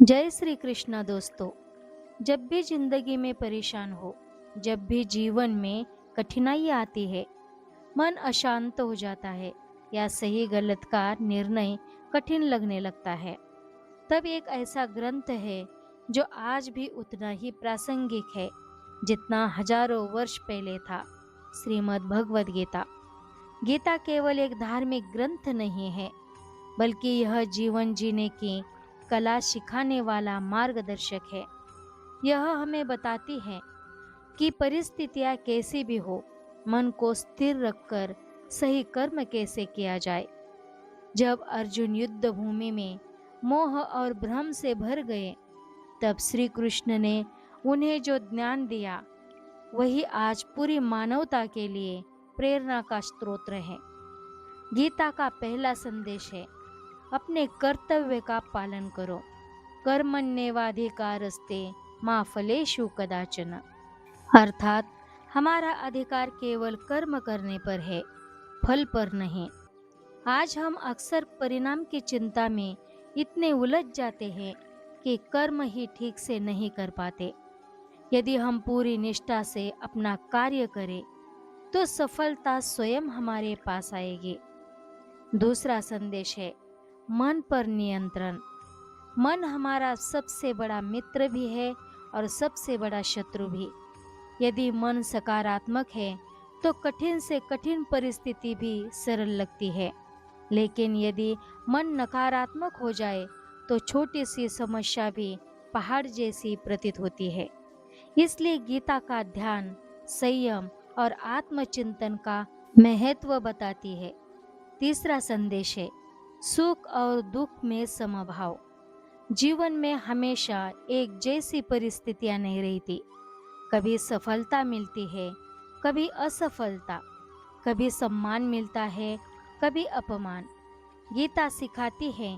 जय श्री कृष्णा दोस्तों। जब भी जिंदगी में परेशान हो, जब भी जीवन में कठिनाई आती है, मन अशांत हो जाता है या सही गलत का निर्णय कठिन लगने लगता है, तब एक ऐसा ग्रंथ है जो आज भी उतना ही प्रासंगिक है जितना हजारों वर्ष पहले था। श्रीमद् भगवद गीता। गीता केवल एक धार्मिक ग्रंथ नहीं है, बल्कि यह जीवन जीने की कला सिखाने वाला मार्गदर्शक है। यह हमें बताती है कि परिस्थितियां कैसी भी हो, मन को स्थिर रखकर सही कर्म कैसे किया जाए। जब अर्जुन युद्ध भूमि में मोह और भ्रम से भर गए, तब श्री कृष्ण ने उन्हें जो ज्ञान दिया, वही आज पूरी मानवता के लिए प्रेरणा का स्रोत है। गीता का पहला संदेश है, अपने कर्तव्य का पालन करो। कर्मण्येवाधिकारस्ते मा फलेषु कदाचन। अर्थात हमारा अधिकार केवल कर्म करने पर है, फल पर नहीं। आज हम अक्सर परिणाम की चिंता में इतने उलझ जाते हैं कि कर्म ही ठीक से नहीं कर पाते। यदि हम पूरी निष्ठा से अपना कार्य करें, तो सफलता स्वयं हमारे पास आएगी। दूसरा संदेश है, मन पर नियंत्रण। मन हमारा सबसे बड़ा मित्र भी है और सबसे बड़ा शत्रु भी। यदि मन सकारात्मक है तो कठिन से कठिन परिस्थिति भी सरल लगती है, लेकिन यदि मन नकारात्मक हो जाए तो छोटी सी समस्या भी पहाड़ जैसी प्रतीत होती है। इसलिए गीता का ध्यान, संयम और आत्मचिंतन का महत्व बताती है। तीसरा संदेश है, सुख और दुख में समभाव। जीवन में हमेशा एक जैसी परिस्थितियां नहीं रहती। कभी सफलता मिलती है, कभी असफलता, कभी सम्मान मिलता है, कभी अपमान। गीता सिखाती है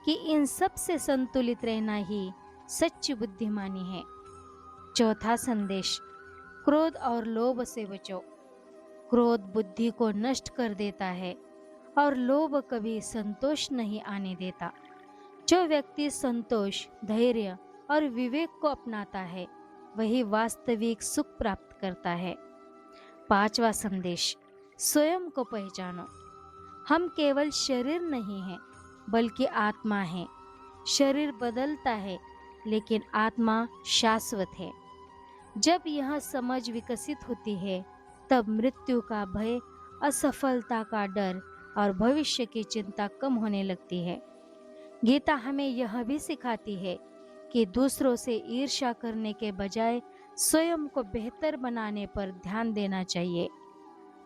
कि इन सब से संतुलित रहना ही सच्ची बुद्धिमानी है। चौथा संदेश, क्रोध और लोभ से बचो। क्रोध बुद्धि को नष्ट कर देता है और लोभ कभी संतोष नहीं आने देता। जो व्यक्ति संतोष, धैर्य और विवेक को अपनाता है, वही वास्तविक सुख प्राप्त करता है। पांचवा संदेश, स्वयं को पहचानो। हम केवल शरीर नहीं हैं, बल्कि आत्मा है। शरीर बदलता है, लेकिन आत्मा शाश्वत है। जब यह समझ विकसित होती है, तब मृत्यु का भय, असफलता का डर और भविष्य की चिंता कम होने लगती है। गीता हमें यह भी सिखाती है कि दूसरों से ईर्ष्या करने के बजाय स्वयं को बेहतर बनाने पर ध्यान देना चाहिए।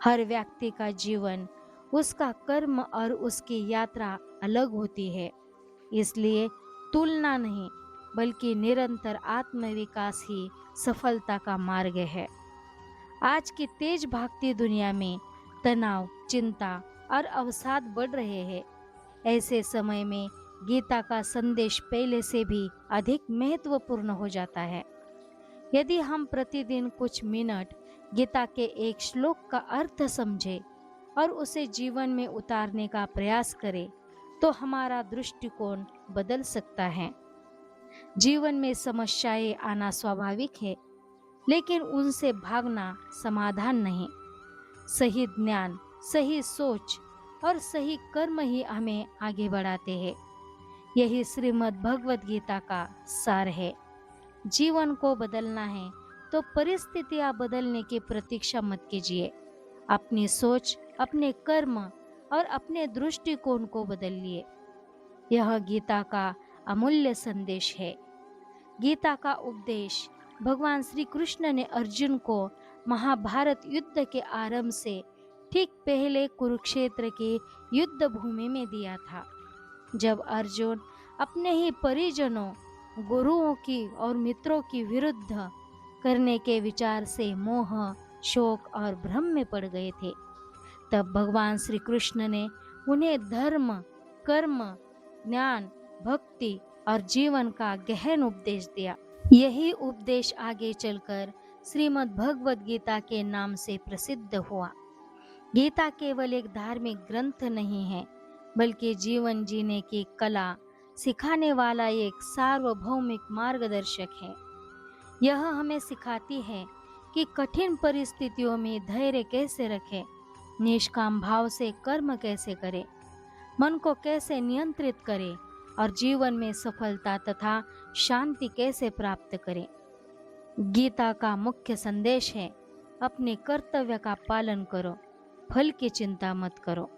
हर व्यक्ति का जीवन, उसका कर्म और उसकी यात्रा अलग होती है। इसलिए तुलना नहीं, बल्कि निरंतर आत्मविकास ही सफलता का मार्ग है। आज की तेज भागती दुनिया में तनाव, चिंता और अवसाद बढ़ रहे हैं। ऐसे समय में गीता का संदेश पहले से भी अधिक महत्वपूर्ण हो जाता है। यदि हम प्रतिदिन कुछ मिनट गीता के एक श्लोक का अर्थ समझें और उसे जीवन में उतारने का प्रयास करें, तो हमारा दृष्टिकोण बदल सकता है। जीवन में समस्याएं आना स्वाभाविक है, लेकिन उनसे भागना समाधान नहीं। सही ज्ञान, सही सोच और सही कर्म ही हमें आगे बढ़ाते हैं। यही श्रीमद् भगवद गीता का सार है। जीवन को बदलना है तो परिस्थितियां बदलने की प्रतीक्षा मत कीजिए। अपनी सोच, अपने कर्म और अपने दृष्टिकोण को बदलिए। यह गीता का अमूल्य संदेश है। गीता का उपदेश भगवान श्री कृष्ण ने अर्जुन को महाभारत युद्ध के आरंभ से ठीक पहले कुरुक्षेत्र की युद्ध भूमि में दिया था, जब अर्जुन अपने ही परिजनों, गुरुओं की और मित्रों की विरुद्ध करने के विचार से मोह, शोक और भ्रम में पड़ गए थे। तब भगवान श्री कृष्ण ने उन्हें धर्म, कर्म, ज्ञान, भक्ति और जीवन का गहन उपदेश दिया। यही उपदेश आगे चलकर श्रीमद् भगवद गीता के नाम से प्रसिद्ध हुआ। गीता केवल एक धार्मिक ग्रंथ नहीं है, बल्कि जीवन जीने की कला, सिखाने वाला एक सार्वभौमिक मार्गदर्शक है। यह हमें सिखाती है कि कठिन परिस्थितियों में धैर्य कैसे रखें, निष्काम भाव से कर्म कैसे करें, मन को कैसे नियंत्रित करें और जीवन में सफलता तथा शांति कैसे प्राप्त करें। गीता का मुख्य संदेश है, अपने कर्तव्य का पालन करो, फल की चिंता मत करो।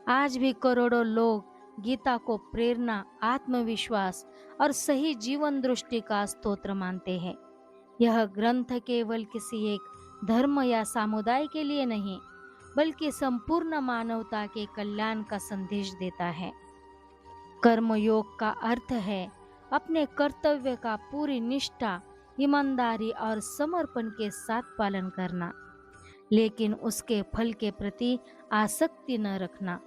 आज भी करोड़ों लोग गीता को प्रेरणा, आत्मविश्वास और सही जीवन दृष्टि का स्तोत्र मानते हैं। यह ग्रंथ केवल किसी एक धर्म या समुदाय के लिए नहीं, बल्कि संपूर्ण मानवता के कल्याण का संदेश देता है। कर्मयोग का अर्थ है अपने कर्तव्य का पूरी निष्ठा, ईमानदारी और समर्पण के साथ पालन करना, लेकिन उसके फल के प्रति आसक्ति न रखना।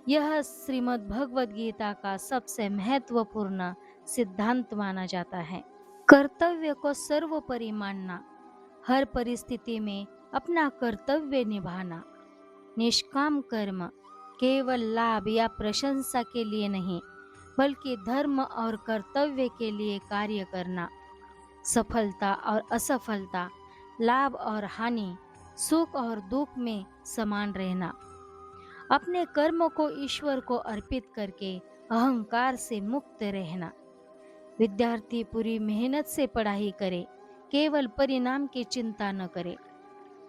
यह श्रीमद् भगवद गीता का सबसे महत्वपूर्ण सिद्धांत माना जाता है। कर्तव्य को सर्वोपरि मानना, हर परिस्थिति में अपना कर्तव्य निभाना। निष्काम कर्म केवल लाभ या प्रशंसा के लिए नहीं, बल्कि धर्म और कर्तव्य के लिए कार्य करना। सफलता और असफलता, लाभ और हानि, सुख और दुख में समान रहना। अपने कर्म को ईश्वर को अर्पित करके अहंकार से मुक्त रहना। विद्यार्थी पूरी मेहनत से पढ़ाई करे, केवल परिणाम की चिंता न करे।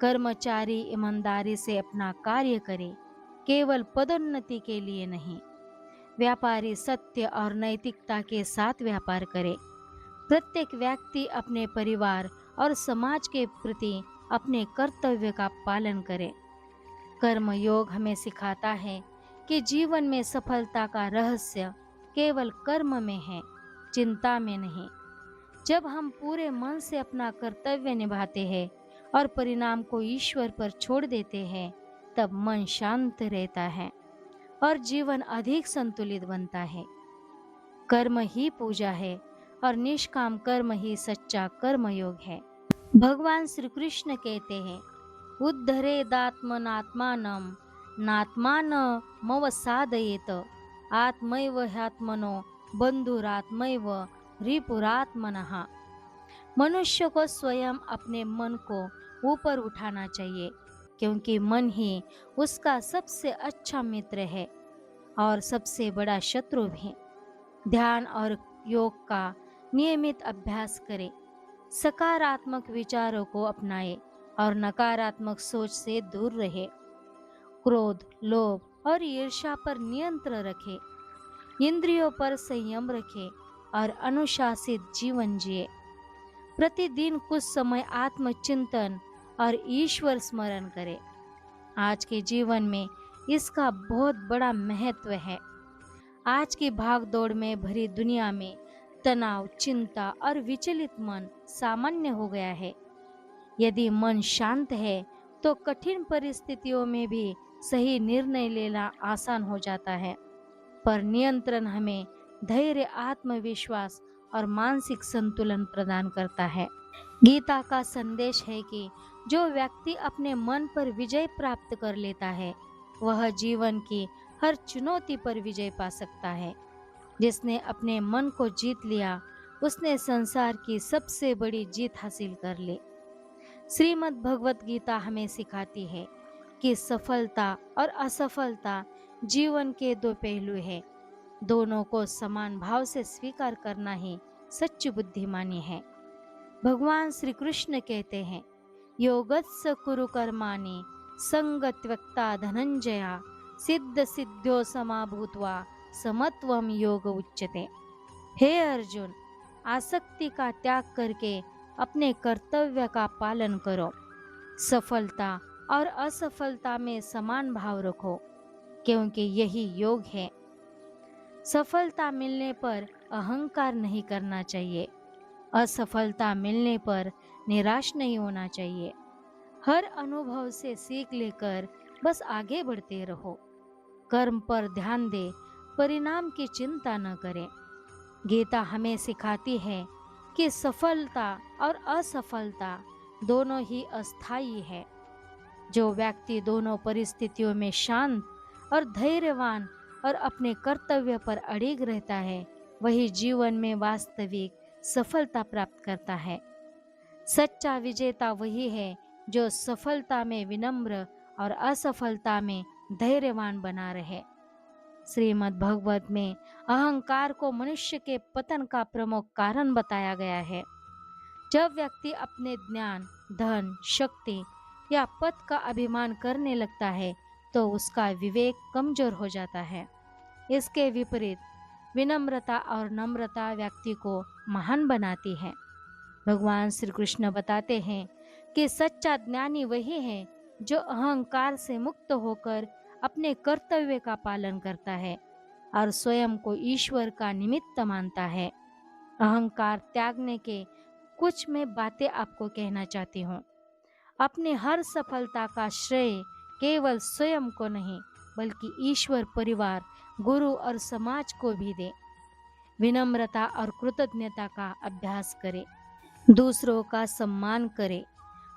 कर्मचारी ईमानदारी से अपना कार्य करे, केवल पदोन्नति के लिए नहीं। व्यापारी सत्य और नैतिकता के साथ व्यापार करे। प्रत्येक व्यक्ति अपने परिवार और समाज के प्रति अपने कर्तव्य का पालन करे। कर्मयोग हमें सिखाता है कि जीवन में सफलता का रहस्य केवल कर्म में है, चिंता में नहीं। जब हम पूरे मन से अपना कर्तव्य निभाते हैं और परिणाम को ईश्वर पर छोड़ देते हैं, तब मन शांत रहता है और जीवन अधिक संतुलित बनता है। कर्म ही पूजा है और निष्काम कर्म ही सच्चा कर्मयोग है। भगवान श्री कृष्ण कहते हैं, उद्धरेदात्मनात्मानं नात्मानमवसादयेत आत्मैव ह्यात्मनो बंधुरात्मैव रिपुरात्मनः। मनुष्य को स्वयं अपने मन को ऊपर उठाना चाहिए, क्योंकि मन ही उसका सबसे अच्छा मित्र है और सबसे बड़ा शत्रु भी। ध्यान और योग का नियमित अभ्यास करें, सकारात्मक विचारों को अपनाएं और नकारात्मक सोच से दूर रहे। क्रोध, लोभ और ईर्ष्या पर नियंत्रण रखें। इंद्रियों पर संयम रखें और अनुशासित जीवन जिए। प्रतिदिन कुछ समय आत्मचिंतन और ईश्वर स्मरण करें। आज के जीवन में इसका बहुत बड़ा महत्व है। आज की भागदौड़ में भरी दुनिया में तनाव, चिंता और विचलित मन सामान्य हो गया है। यदि मन शांत है तो कठिन परिस्थितियों में भी सही निर्णय लेना आसान हो जाता है। पर नियंत्रण हमें धैर्य, आत्मविश्वास और मानसिक संतुलन प्रदान करता है। गीता का संदेश है कि जो व्यक्ति अपने मन पर विजय प्राप्त कर लेता है, वह जीवन की हर चुनौती पर विजय पा सकता है। जिसने अपने मन को जीत लिया, उसने संसार की सबसे बड़ी जीत हासिल कर ली। श्रीमद् भगवत गीता हमें सिखाती है कि सफलता और असफलता जीवन के दो पहलू हैं। दोनों को समान भाव से स्वीकार करना ही सच्ची बुद्धिमानी है। भगवान श्री कृष्ण कहते हैं, योगस्य कुरु कर्माणि संगत्वक्ता धनंजया सिद्ध सिद्ध्यो समाभूत्वा समत्वम योग उच्यते। हे अर्जुन, आसक्ति का त्याग करके अपने कर्तव्य का पालन करो। सफलता और असफलता में समान भाव रखो, क्योंकि यही योग है। सफलता मिलने पर अहंकार नहीं करना चाहिए। असफलता मिलने पर निराश नहीं होना चाहिए। हर अनुभव से सीख लेकर बस आगे बढ़ते रहो। कर्म पर ध्यान दे, परिणाम की चिंता न करें। गीता हमें सिखाती है कि सफलता और असफलता दोनों ही अस्थायी है। जो व्यक्ति दोनों परिस्थितियों में शांत और धैर्यवान और अपने कर्तव्य पर अड़िग रहता है, वही जीवन में वास्तविक सफलता प्राप्त करता है। सच्चा विजेता वही है जो सफलता में विनम्र और असफलता में धैर्यवान बना रहे। श्रीमद् भगवत में अहंकार को मनुष्य के पतन का प्रमुख कारण बताया गया है। जब व्यक्ति अपने ज्ञान, धन, शक्ति या पद का अभिमान करने लगता है तो उसका विवेक कमजोर हो जाता है। इसके विपरीत विनम्रता और नम्रता व्यक्ति को महान बनाती है। भगवान श्री कृष्ण बताते हैं कि सच्चा ज्ञानी वही है जो अहंकार से मुक्त होकर अपने कर्तव्य का पालन करता है और स्वयं को ईश्वर का निमित्त मानता है। अहंकार त्यागने के कुछ मैं बातें आपको कहना चाहती हूँ। अपने हर सफलता का श्रेय केवल स्वयं को नहीं बल्कि ईश्वर, परिवार, गुरु और समाज को भी दे। विनम्रता और कृतज्ञता का अभ्यास करें, दूसरों का सम्मान करें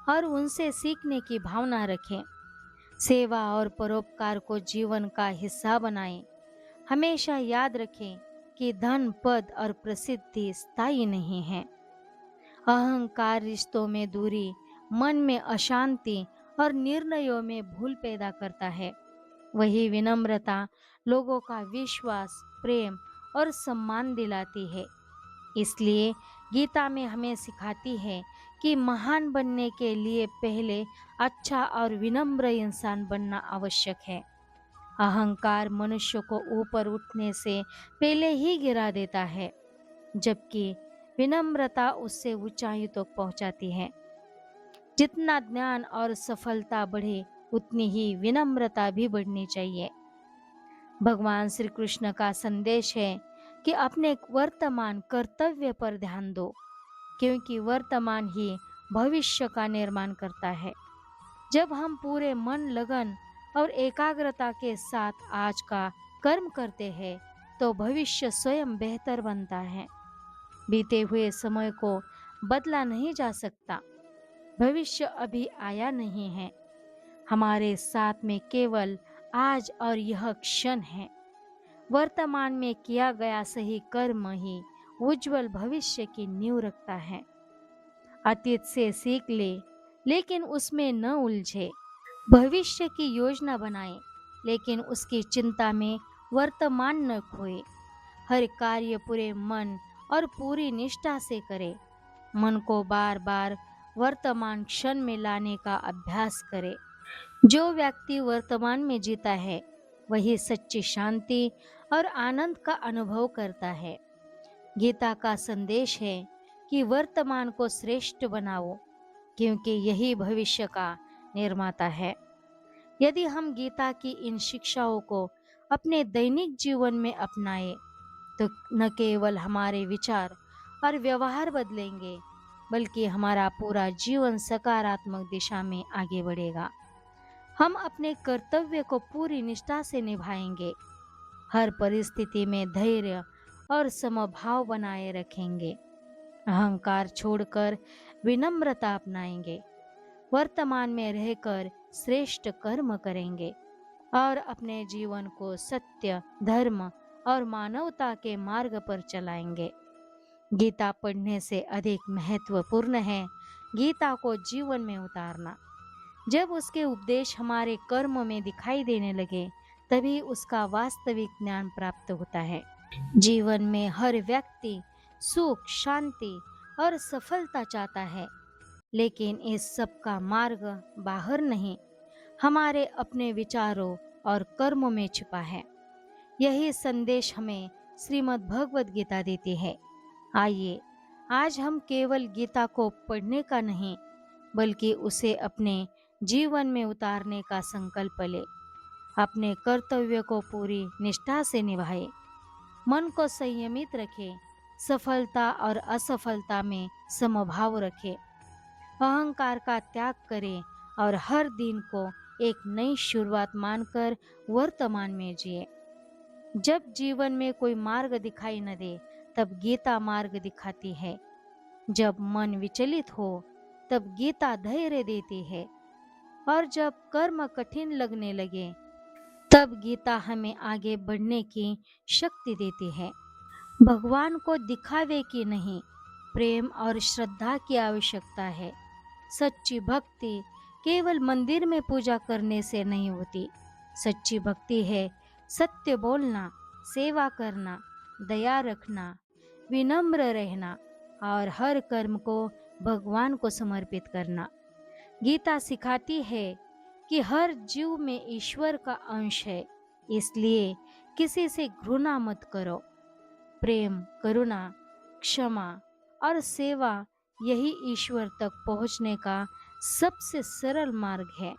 और उनसे सीखने की भावना रखें। सेवा और परोपकार को जीवन का हिस्सा बनाएं। हमेशा याद रखें कि धन, पद और प्रसिद्धि स्थायी नहीं है। अहंकार रिश्तों में दूरी, मन में अशांति और निर्णयों में भूल पैदा करता है। वही विनम्रता लोगों का विश्वास, प्रेम और सम्मान दिलाती है। इसलिए गीता में हमें सिखाती है कि महान बनने के लिए पहले अच्छा और विनम्र इंसान बनना आवश्यक है। अहंकार मनुष्य को ऊपर उठने से पहले ही गिरा देता है, जबकि विनम्रता उससे ऊंचाई तक पहुंचाती है। जितना ज्ञान और सफलता बढ़े उतनी ही विनम्रता भी बढ़नी चाहिए। भगवान श्री कृष्ण का संदेश है कि अपने वर्तमान कर्तव्य पर ध्यान दो, क्योंकि वर्तमान ही भविष्य का निर्माण करता है। जब हम पूरे मन, लगन और एकाग्रता के साथ आज का कर्म करते हैं तो भविष्य स्वयं बेहतर बनता है। बीते हुए समय को बदला नहीं जा सकता। भविष्य अभी आया नहीं है। हमारे साथ में केवल आज और यह क्षण है। वर्तमान में किया गया सही कर्म ही उज्जवल भविष्य की नींव रखता है। अतीत से सीख ले, लेकिन उसमें न उलझे। भविष्य की योजना बनाए, लेकिन उसकी चिंता में वर्तमान न खोए। हर कार्य पूरे मन और पूरी निष्ठा से करे। मन को बार बार वर्तमान क्षण में लाने का अभ्यास करे। जो व्यक्ति वर्तमान में जीता है वही सच्ची शांति और आनंद का अनुभव करता है। गीता का संदेश है कि वर्तमान को श्रेष्ठ बनाओ, क्योंकि यही भविष्य का निर्माता है। यदि हम गीता की इन शिक्षाओं को अपने दैनिक जीवन में अपनाएं, तो न केवल हमारे विचार और व्यवहार बदलेंगे, बल्कि हमारा पूरा जीवन सकारात्मक दिशा में आगे बढ़ेगा। हम अपने कर्तव्य को पूरी निष्ठा से निभाएंगे, हर परिस्थिति में धैर्य और समभाव बनाए रखेंगे, अहंकार छोड़कर विनम्रता अपनाएंगे, वर्तमान में रहकर श्रेष्ठ कर्म करेंगे और अपने जीवन को सत्य, धर्म और मानवता के मार्ग पर चलाएंगे। गीता पढ़ने से अधिक महत्वपूर्ण है गीता को जीवन में उतारना। जब उसके उपदेश हमारे कर्म में दिखाई देने लगे, तभी उसका वास्तविक ज्ञान प्राप्त होता है। जीवन में हर व्यक्ति सुख, शांति और सफलता चाहता है, लेकिन इस सब का मार्ग बाहर नहीं, हमारे अपने विचारों और कर्मों में छिपा है। यही संदेश हमें श्रीमद् भगवद गीता देती है। आइए आज हम केवल गीता को पढ़ने का नहीं, बल्कि उसे अपने जीवन में उतारने का संकल्प ले। अपने कर्तव्य को पूरी निष्ठा से निभाए, मन को संयमित रखे, सफलता और असफलता में समभाव रखे, अहंकार का त्याग करे और हर दिन को एक नई शुरुआत मानकर वर्तमान में जिए। जब जीवन में कोई मार्ग दिखाई न दे, तब गीता मार्ग दिखाती है। जब मन विचलित हो, तब गीता धैर्य देती है, और जब कर्म कठिन लगने लगे, तब गीता हमें आगे बढ़ने की शक्ति देती है। भगवान को दिखावे की नहीं, प्रेम और श्रद्धा की आवश्यकता है। सच्ची भक्ति केवल मंदिर में पूजा करने से नहीं होती। सच्ची भक्ति है सत्य बोलना, सेवा करना, दया रखना, विनम्र रहना और हर कर्म को भगवान को समर्पित करना। गीता सिखाती है कि हर जीव में ईश्वर का अंश है, इसलिए किसी से घृणा मत करो। प्रेम, करुणा, क्षमा और सेवा यही ईश्वर तक पहुंचने का सबसे सरल मार्ग है।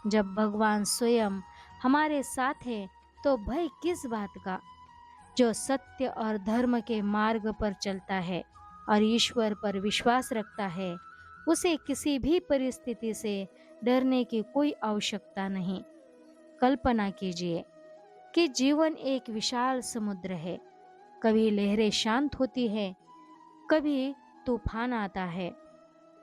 जब भगवान स्वयं हमारे साथ है तो भय किस बात का। जो सत्य और धर्म के मार्ग पर चलता है और ईश्वर पर विश्वास रखता है, उसे किसी भी परिस्थिति से डरने की कोई आवश्यकता नहीं। कल्पना कीजिए कि जीवन एक विशाल समुद्र है। कभी लहरें शांत होती है, कभी तूफान आता है।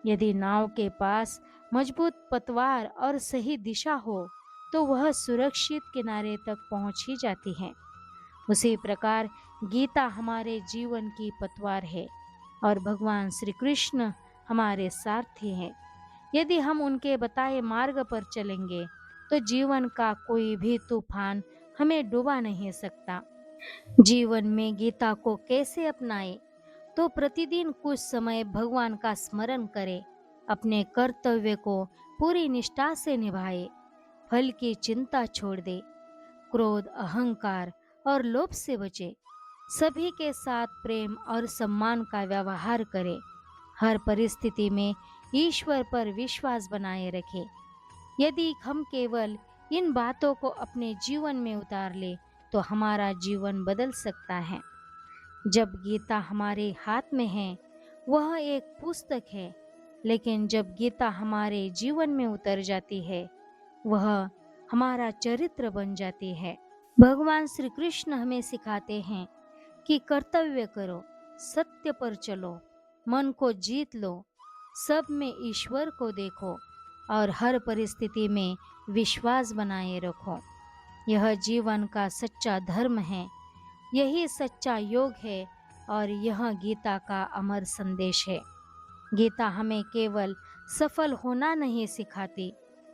यदि नाव के पास मजबूत पतवार और सही दिशा हो तो वह सुरक्षित किनारे तक पहुंच ही जाती है। उसी प्रकार गीता हमारे जीवन की पतवार है और भगवान श्री कृष्ण हमारे सारथी हैं। यदि हम उनके बताए मार्ग पर चलेंगे तो जीवन का कोई भी तूफान हमें डुबा नहीं सकता। जीवन में गीता को कैसे अपनाएं? तो प्रतिदिन कुछ समय भगवान का स्मरण करें, अपने कर्तव्य को पूरी निष्ठा से निभाए, फल की चिंता छोड़ दे, क्रोध, अहंकार और लोभ से बचे, सभी के साथ प्रेम और सम्मान का व्यवहार करें, हर परिस्थिति में ईश्वर पर विश्वास बनाए रखें। यदि हम केवल इन बातों को अपने जीवन में उतार ले तो हमारा जीवन बदल सकता है। जब गीता हमारे हाथ में है, वह एक पुस्तक है, लेकिन जब गीता हमारे जीवन में उतर जाती है, वह हमारा चरित्र बन जाती है। भगवान श्री कृष्ण हमें सिखाते हैं कि कर्तव्य करो, सत्य पर चलो, मन को जीत लो, सब में ईश्वर को देखो और हर परिस्थिति में विश्वास बनाए रखो। यह जीवन का सच्चा धर्म है, यही सच्चा योग है और यह गीता का अमर संदेश है। गीता हमें केवल सफल होना नहीं सिखाती,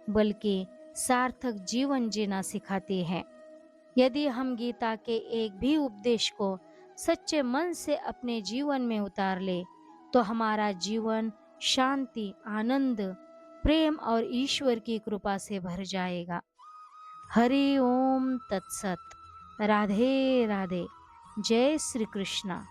बल्कि सार्थक जीवन जीना सिखाती है। यदि हम गीता के एक भी उपदेश को सच्चे मन से अपने जीवन में उतार ले तो हमारा जीवन शांति, आनंद, प्रेम और ईश्वर की कृपा से भर जाएगा। हरि ओम तत्सत। राधे राधे। जय श्री कृष्णा।